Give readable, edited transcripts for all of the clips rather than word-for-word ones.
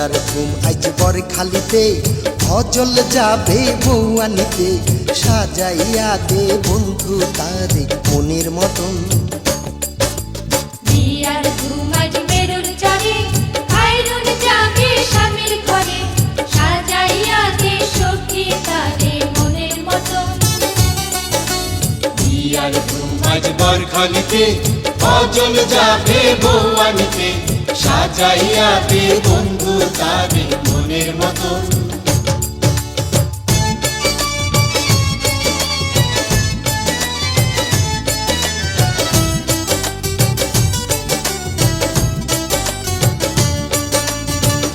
বিয়ার ঘুম আজ বর খালিতে অজল যাবে বউ আনিতে সাজাইয়া দে বন্ধু তারে মনের মতন বিয়ার ঘুম আজ মেরুর চরে খাইরুন যাবে স্বামীর ঘরে সাজাইয়া দে সখী তারে মনের মতন বিয়ার ঘুম আজ বর খালিতে অজল যাবে বউ আনিতে সাজাইয়া দে বন্ধু তারে মনের মতন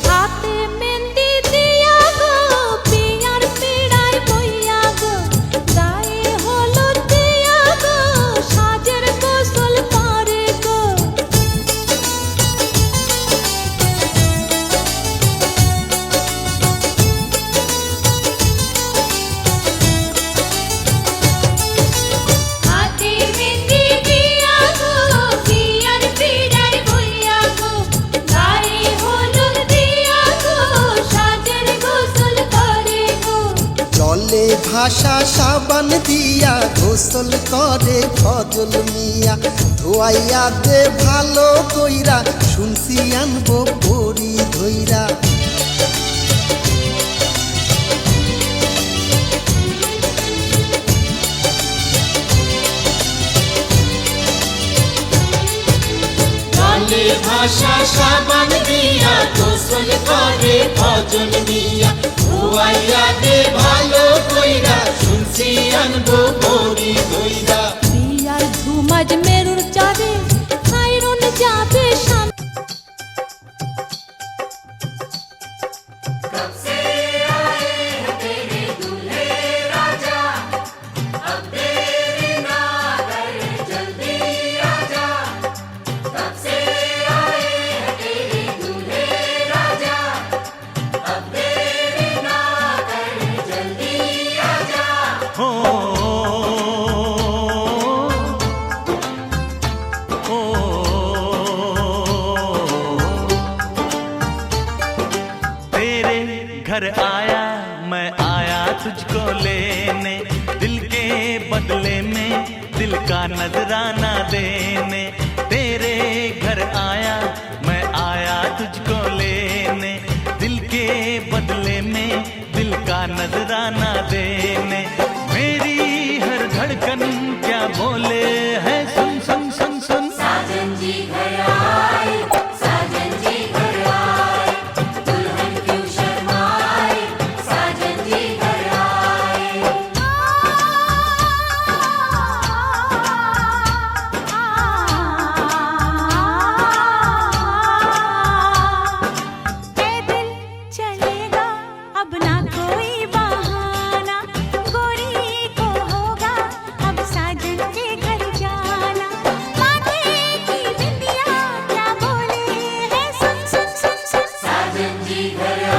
হাতে মেহেন্দি দিয়া গো বিয়ার পিড়ায় বইয়া গো গায়ে হলুদ দিয়া গো সাজের গোসল করে গো হাতে মেহেন্দি দিয়া গো বিয়ার পিড়ায় বইয়া গো গায়ে হলুদ দিয়া গো সাজের গোসল করে গো জলে ভাষা সাবান দিয়া গোসল করে ফজল মিয়া ধোয়াইয়া দে ভালো কইরা শুনছি আনবো পরি ধইরা জলে ভাষা সাবান দিয়া গোসল করে ফজল মিয়া ধোয়াইয়া দে ভালো কইরা শুনছি আনবো বড়ি দইরা বিয়ার ঘুম আজ মেরুর চরে খাইরুন যাবে স্বামী तेरे घर आया मैं आया तुझको लेने दिल के बदले में दिल का नजराना देने तेरे घर आया मैं आया तुझको लेने दिल के बदले में दिल का नजराना देने मेरी हर धड़कन क्या बोले है सुन सुन सुन सुन साजन जी घर आए साजन जी घर आए दुल्हन क्यों शर्माए साजन जी घर आए पैदल चलेगा अब ना कोई बहाना गोरी को होगा अब साजन के घर जाना माथे की बिंदिया क्या बोले है सुन सुन सुन सुन साजन जी घर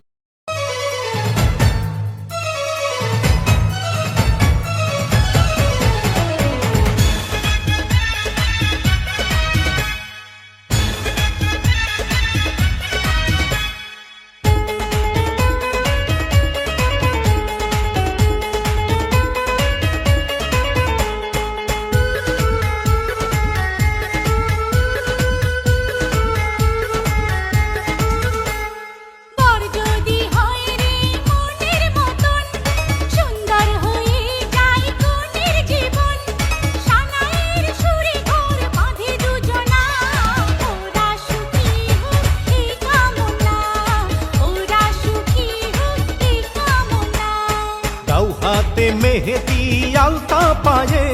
বর যদি হয় রে মনের মতন সুন্দর হয়ে যায় কোনের জীবন সানাইয়ের সুরে ঘর বাঁধে দুজনা ওরা সুখী হোক এই কামনা ওরা সুখী হোক এই কামনা দাও হাতে মেহেদি আলতা পায়ে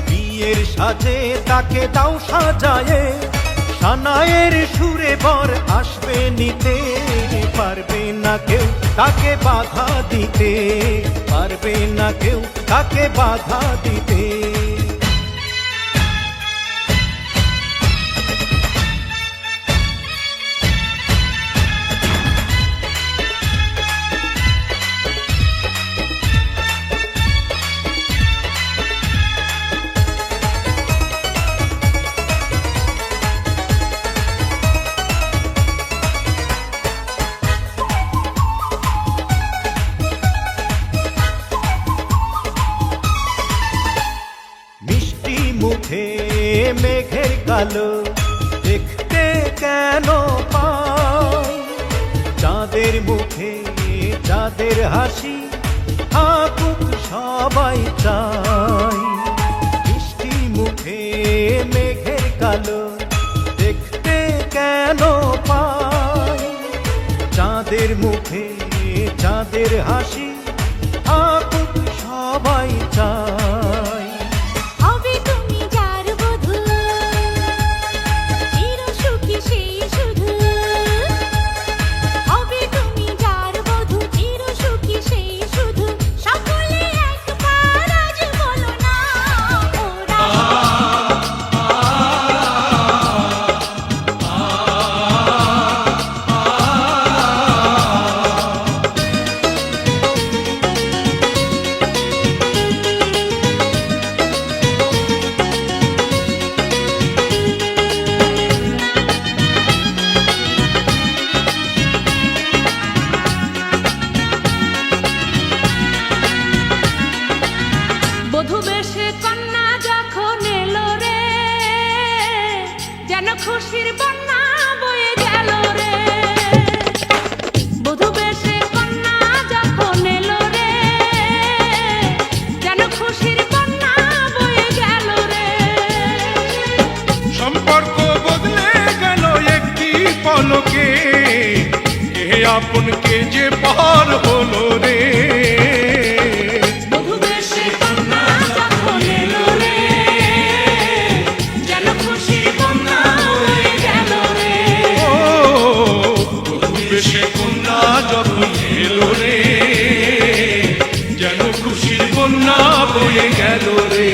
বিয়ের সাজে তাকে দাও সাজায়ে সানায়ের সুরে বর আসবে নিতে পারবে না কেউ তাকে বাধা দিতে পারবে না কেউ তাকে বাধা দিতে কালো দেখতে কেন পাই চাঁদের মুখে চাঁদের হাসি থাকুক সবাই চাই বৃষ্টি মুখে মেঘের কালো দেখতে কেন পাই চাঁদের মুখে চাঁদের হাসি থাকুক সবাই চাই হবে তুমি যার বধূ চির সুখী সেই শুধু হবে তুমি যার বধূ চির সুখী সেই শুধু সকলে একবার আজ বলো না ওরা বধূ বেশে কন্যা যখন এলো রে যেন খুশির বন্যা বয়ে গেল রে বধূ বেশে কন্যা যখন এলো রে যেন খুশির বন্যা বয়ে গেল রে সম্পর্ক বদলে গেল একটি পলকে কে আপন কে যে পার হলো রে বধূ বেশে কন্যা যখন এলো রে যেন খুশির বন্যা বয়ে গেল রে ও বেশে কন্যা যখন এলো রে যেন খুশির বন্যা বয়ে গেল রে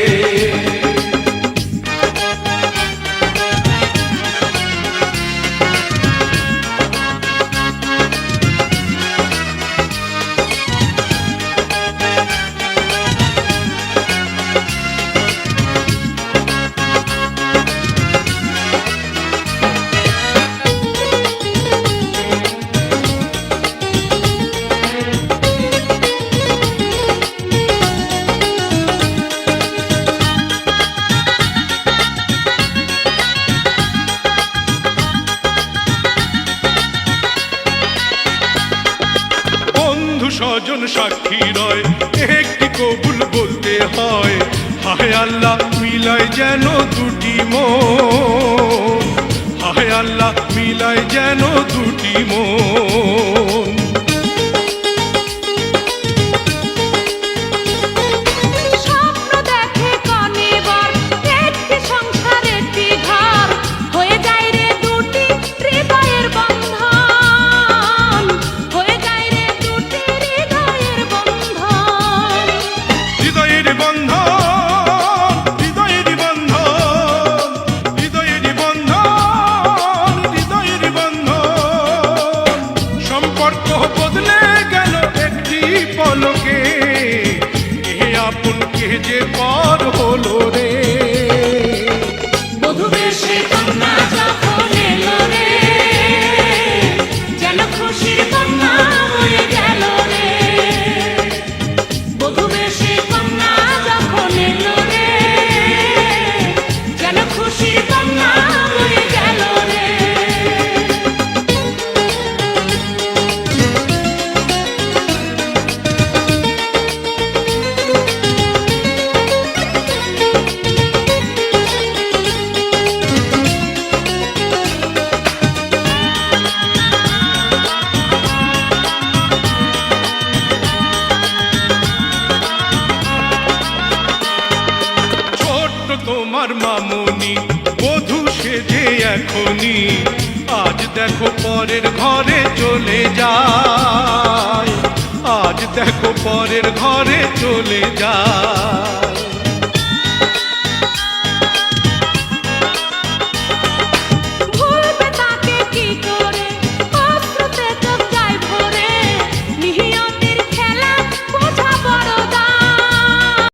বন্ধু স্বজন সাক্ষী রয় একটি কবুল বলতে হয় হায় আল্লাহ মিলায় যেন দুটি মন হায় আল্লাহ মিলায় যেন দুটি মন স্বপ্ন দেখে কনে বর একটি সংসার একটি ঘর হয়ে যায় রে দুটি হৃদয়ের বন্ধন হয়ে যায় রে দুটি হৃদয়ের বন্ধন হৃদয়ের বন্ধন হৃদয়ের বন্ধন হৃদয়ের বন্ধন হৃদয়ের বন্ধন সম্পর্ক বদলে গেল একটি পলকে কে আপন কে যে পার হলো রে বধূ বেশে কন্যা যখন এলো রে যেন খুশির বন্যা বয়ে গেল রে বধূ বেশে কন্যা যখন এলো রে যেন খুশির বন্যা বয়ে গেল রে ছোট্ট তোমার মামুনি বধূ সেজে এখনি আজ দেখো পরের ঘরে চলে যায় আজ দেখো পরের ঘরে চলে যায়